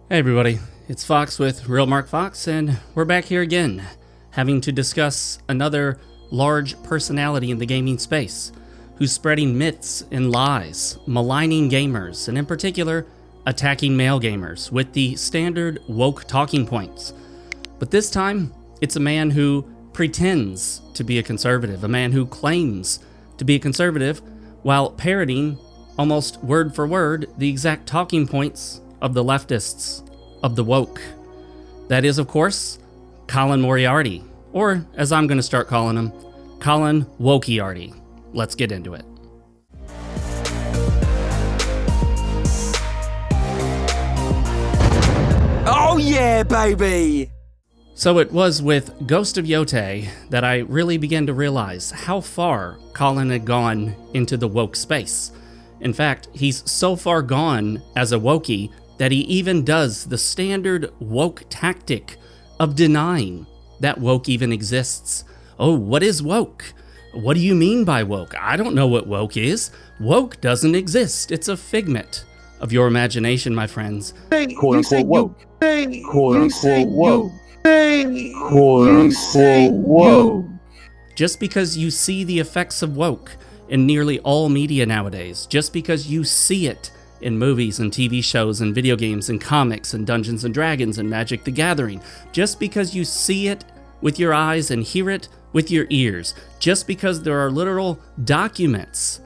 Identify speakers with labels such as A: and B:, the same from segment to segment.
A: Hey everybody, it's Fox with RealMarcFoxx, and we're back here again, having to discuss another large personality in the gaming space, who's spreading myths and lies, maligning gamers, and in particular, attacking male gamers with the standard woke talking points. But this time, it's a man who pretends to be a conservative, a man who claims to be a conservative, while parroting, almost word for word, the exact talking points of the leftists, of the woke. That is, of course, Colin Moriarty, or as I'm going to start calling him, Colin Wokiarty. Let's get into it.
B: Oh yeah, baby!
A: So it was with Ghost of Yote that I really began to realize how far Colin had gone into the woke space. In fact, he's so far gone as a wokie that he even does the standard woke tactic of denying that woke even exists. Oh, what is woke? What do you mean by woke? I don't know what woke is. Woke doesn't exist. It's a figment of your imagination, my friends.
B: Quote unquote woke. Quote unquote woke. Quote unquote woke.
A: Just because you see the effects of woke in nearly all media nowadays, just because you see it in movies and TV shows and video games and comics and Dungeons and Dragons and Magic the Gathering, just because you see it with your eyes and hear it with your ears, just because there are literal documents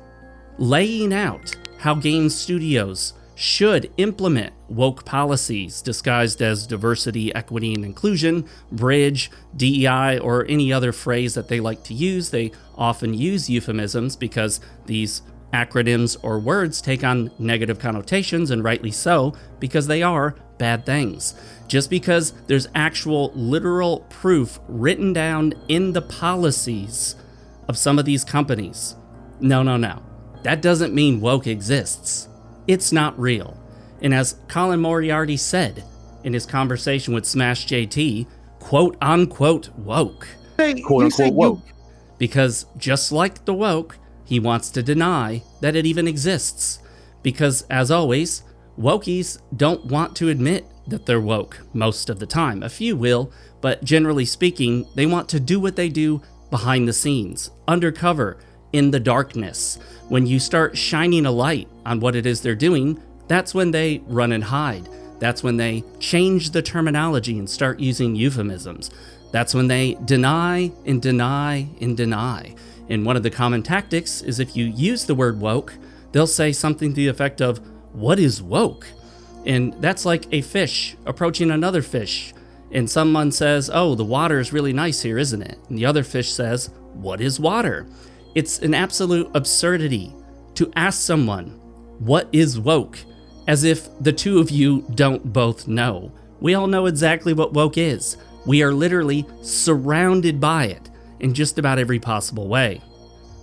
A: laying out how game studios should implement woke policies disguised as diversity, equity, and inclusion, bridge, DEI, or any other phrase that they like to use. They often use euphemisms because these acronyms or words take on negative connotations, and rightly so, because they are bad things. Just because there's actual literal proof written down in the policies of some of these companies. No. That doesn't mean woke exists. It's not real. And as Colin Moriarty said in his conversation with Smash JT, quote unquote woke.
B: Quote unquote woke.
A: Because just like the woke, he wants to deny that it even exists. Because, as always, wokies don't want to admit that they're woke most of the time. A few will, but generally speaking, they want to do what they do behind the scenes, undercover, in the darkness. When you start shining a light on what it is they're doing, that's when they run and hide. That's when they change the terminology and start using euphemisms. That's when they deny and deny and deny. And one of the common tactics is if you use the word woke, they'll say something to the effect of, "What is woke?" And that's like a fish approaching another fish. And someone says, "Oh, the water is really nice here, isn't it?" And the other fish says, "What is water?" It's an absolute absurdity to ask someone, "What is woke?" as if the two of you don't both know. We all know exactly what woke is. We are literally surrounded by it in just about every possible way.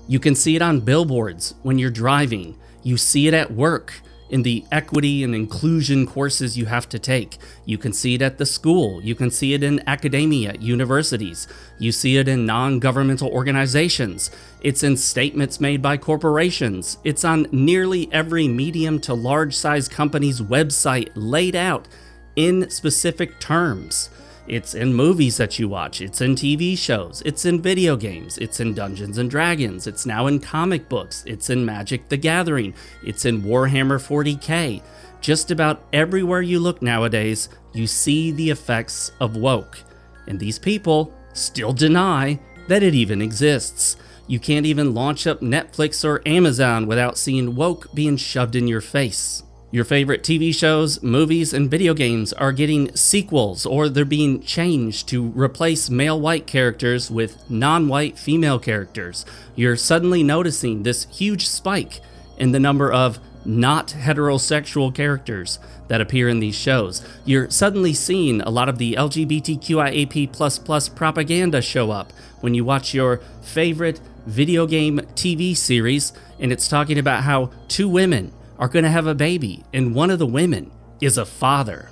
A: You can see it on billboards when you're driving. You see it at work in the equity and inclusion courses you have to take. You can see it at the school. You can see it in academia, universities. You see it in non-governmental organizations. It's in statements made by corporations. It's on nearly every medium to large size company's website, laid out in specific terms. It's in movies that you watch, it's in TV shows, it's in video games, it's in Dungeons and Dragons, it's now in comic books, it's in Magic the Gathering, it's in Warhammer 40K. Just about everywhere you look nowadays, you see the effects of woke. And these people still deny that it even exists. You can't even launch up Netflix or Amazon without seeing woke being shoved in your face. Your favorite TV shows, movies, and video games are getting sequels, or they're being changed to replace male white characters with non-white female characters. You're suddenly noticing this huge spike in the number of not heterosexual characters that appear in these shows. You're suddenly seeing a lot of the LGBTQIAP++ propaganda show up when you watch your favorite video game TV series, and it's talking about how two women are going to have a baby, and one of the women is a father.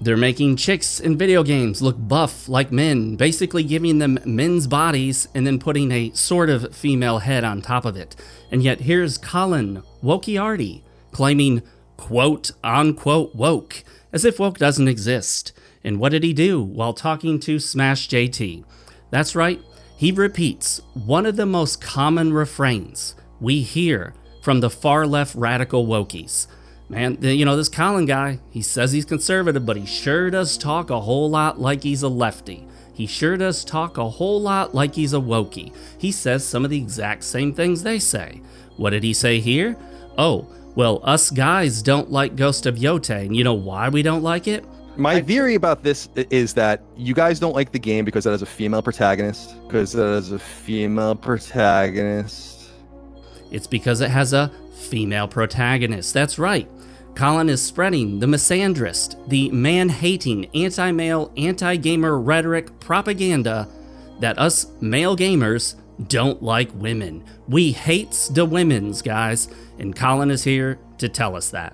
A: They're making chicks in video games look buff like men, basically giving them men's bodies and then putting a sort of female head on top of it. And yet here's Colin Wokiarty claiming quote unquote woke as if woke doesn't exist. And what did he do while talking to Smash JT? That's right, he repeats one of the most common refrains we hear from the far left radical wokies. Man, you know, this Colin guy, he says he's conservative, but he sure does talk a whole lot like he's a lefty. He sure does talk a whole lot like he's a wokie. He says some of the exact same things they say. What did he say here? Oh, well, us guys don't like Ghost of Yotei, and you know why we don't like it?
C: My theory about this is that you guys don't like the game because it has a female protagonist.
A: It's because it has a female protagonist. That's right. Colin is spreading the misandrist, the man-hating, anti-male, anti-gamer rhetoric propaganda that us male gamers don't like women. We hates the women's, guys, and Colin is here to tell us that.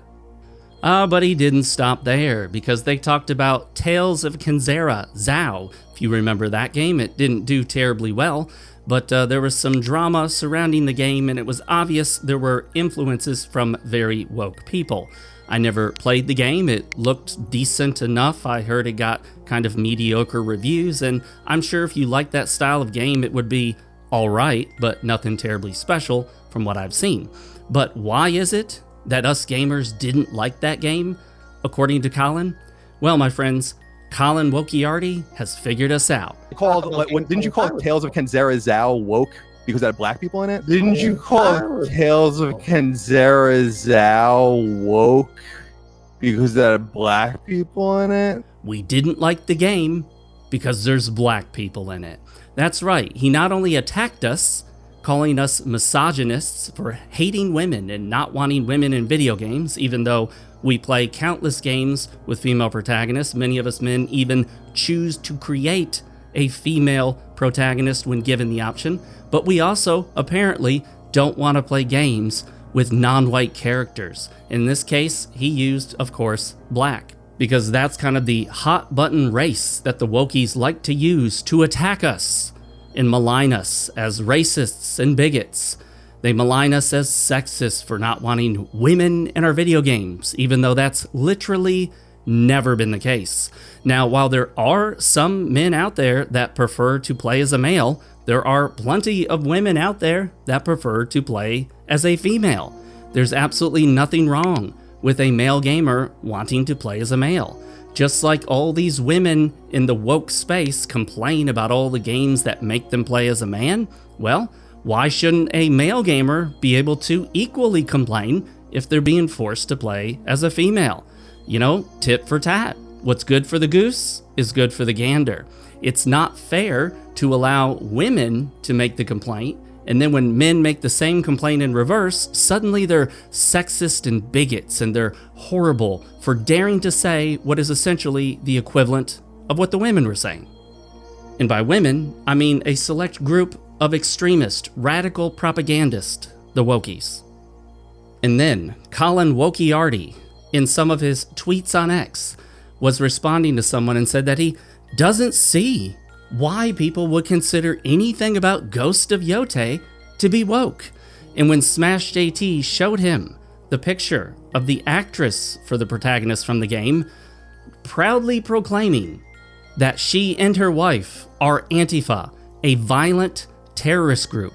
A: But he didn't stop there, because they talked about Tales of Kenzera Zhao. If you remember that game, it didn't do terribly well, but there was some drama surrounding the game, and it was obvious there were influences from very woke people. I never played the game. It looked decent enough. I heard it got kind of mediocre reviews, and I'm sure if you like that style of game, it would be alright, but nothing terribly special from what I've seen. But why is it that us gamers didn't like that game, according to Colin? Well, my friends, Colin Moriarty has figured us out.
C: Didn't you call it Tales of Kenzera Zhao woke because it had black people in it? Didn't you call it Tales of Kenzera Zhao woke because it had black people in it?
A: We didn't like the game because there's black people in it. That's right. He not only attacked us, calling us misogynists for hating women and not wanting women in video games, even though we play countless games with female protagonists. Many of us men even choose to create a female protagonist when given the option. But we also, apparently, don't want to play games with non-white characters. In this case, he used, of course, black, because that's kind of the hot button race that the wokies like to use to attack us and malign us as racists and bigots. They malign us as sexist for not wanting women in our video games, even though that's literally never been the case. Now, while there are some men out there that prefer to play as a male, there are plenty of women out there that prefer to play as a female. There's absolutely nothing wrong with a male gamer wanting to play as a male. Just like all these women in the woke space complain about all the games that make them play as a man, well, why shouldn't a male gamer be able to equally complain if they're being forced to play as a female? You know, tit for tat. What's good for the goose is good for the gander. It's not fair to allow women to make the complaint, and then when men make the same complaint in reverse, suddenly they're sexist and bigots, and they're horrible for daring to say what is essentially the equivalent of what the women were saying. And by women, I mean a select group of extremist, radical propagandists, the wokies. And then Colin Moriarty, in some of his tweets on X, was responding to someone and said that he doesn't see why people would consider anything about Ghost of Yotei to be woke. And when Smash JT showed him the picture of the actress for the protagonist from the game, proudly proclaiming that she and her wife are Antifa, a violent terrorist group,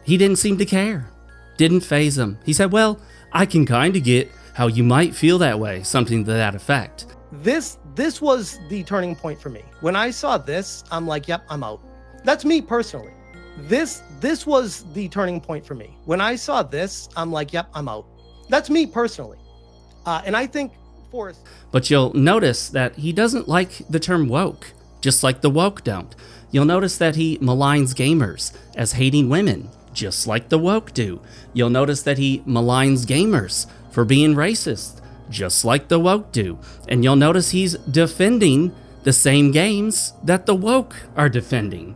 A: he didn't seem to care. Didn't faze him. He said, well, I can kind of get how you might feel that way, something to that effect.
D: This was the turning point for me. When I saw this, I'm like, yep, I'm out. That's me personally. This was the turning point for me. When I saw this, I'm like, yep, I'm out. That's me personally. And I think Forrest.
A: But you'll notice that he doesn't like the term woke, just like the woke don't. You'll notice that he maligns gamers as hating women, just like the woke do. You'll notice that he maligns gamers for being racist, just like the woke do. And you'll notice he's defending the same games that the woke are defending.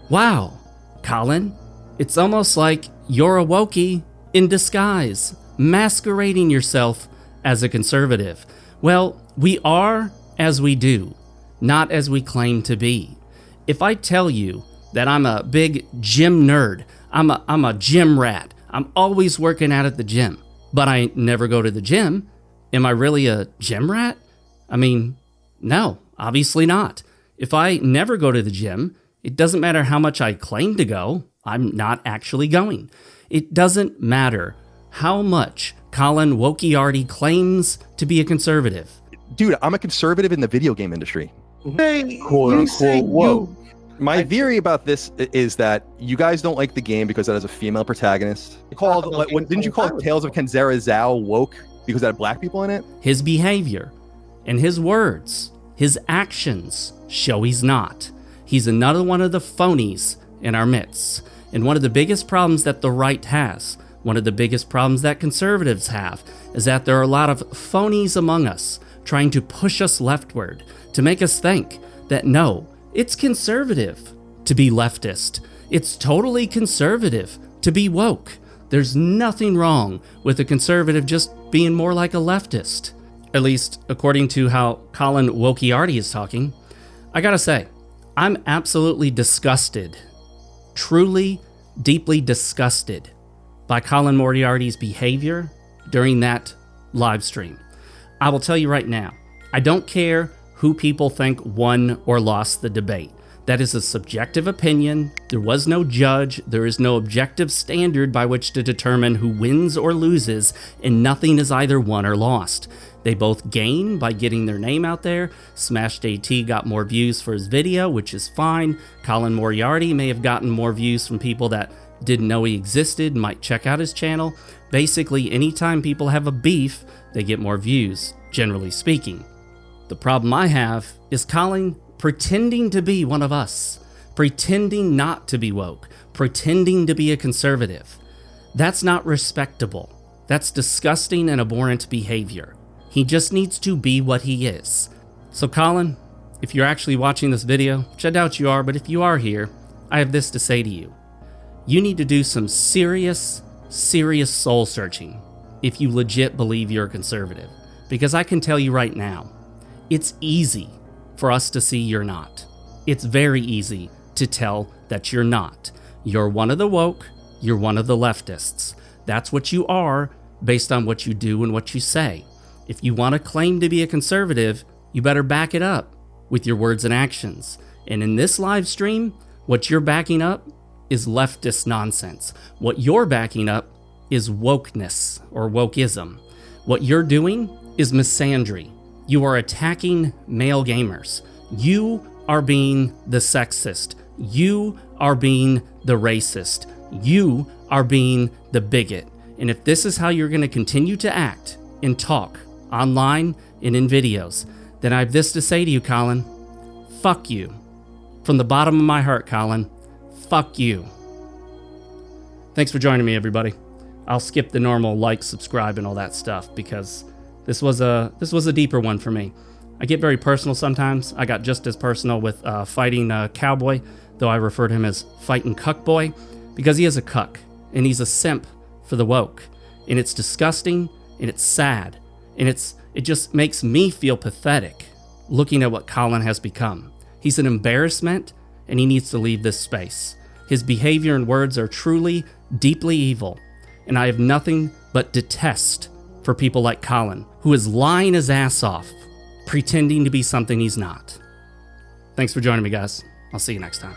A: Wow, Colin, it's almost like you're a wokie in disguise, masquerading yourself as a conservative. Well, we are as we do, not as we claim to be. If I tell you that I'm a big gym nerd, I'm a gym rat, I'm always working out at the gym, but I never go to the gym, am I really a gym rat? I mean, no, obviously not. If I never go to the gym, it doesn't matter how much I claim to go, I'm not actually going. It doesn't matter how much Colin Moriarty claims to be a conservative.
C: Dude, I'm a conservative in the video game industry.
B: Quote unquote woke.
C: My theory about this is that you guys don't like the game because it has a female protagonist. Didn't you call Tales of Kenzera woke because it had black people in it?
A: His behavior and his words, his actions show he's not. He's another one of the phonies in our midst. And one of the biggest problems that the right has, one of the biggest problems that conservatives have, is that there are a lot of phonies among us trying to push us leftward, to make us think that no, it's conservative to be leftist. It's totally conservative to be woke. There's nothing wrong with a conservative just being more like a leftist. At least according to how Colin Moriarty is talking. I gotta say, I'm absolutely disgusted, truly, deeply disgusted by Colin Moriarty's behavior during that live stream. I will tell you right now, I don't care who people think won or lost the debate. That is a subjective opinion. There was no judge. There is no objective standard by which to determine who wins or loses, and nothing is either won or lost. They both gain by getting their name out there. Smashed AT got more views for his video, which is fine. Colin Moriarty may have gotten more views from people that didn't know he existed, might check out his channel. Basically, anytime people have a beef, they get more views, generally speaking. The problem I have is Colin pretending to be one of us, pretending not to be woke, pretending to be a conservative. That's not respectable. That's disgusting and abhorrent behavior. He just needs to be what he is. So Colin, if you're actually watching this video, which I doubt you are, but if you are here, I have this to say to you. You need to do some serious soul searching if you legit believe you're a conservative. Because I can tell you right now, it's easy for us to see you're not. It's very easy to tell that you're not. You're one of the woke, you're one of the leftists. That's what you are based on what you do and what you say. If you want to claim to be a conservative, you better back it up with your words and actions. And in this live stream, what you're backing up is leftist nonsense. What you're backing up is wokeness or wokeism. What you're doing is misandry. You are attacking male gamers. You are being the sexist. You are being the racist. You are being the bigot. And if this is how you're going to continue to act and talk online and in videos, then I have this to say to you, Colin. Fuck you. From the bottom of my heart, Colin. Fuck you. Thanks for joining me, everybody. I'll skip the normal like, subscribe, and all that stuff because this was a deeper one for me. I get very personal sometimes. I got just as personal with fighting Cowboy, though I refer to him as fighting Cuckboy, because he is a cuck, and he's a simp for the woke. And it's disgusting, and it's sad, and it just makes me feel pathetic looking at what Colin has become. He's an embarrassment, and he needs to leave this space. His behavior and words are truly, deeply evil, and I have nothing but detest for people like Colin, who is lying his ass off, pretending to be something he's not. Thanks for joining me, guys. I'll see you next time.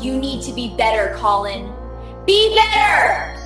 E: You need to be better, Colin. Be better!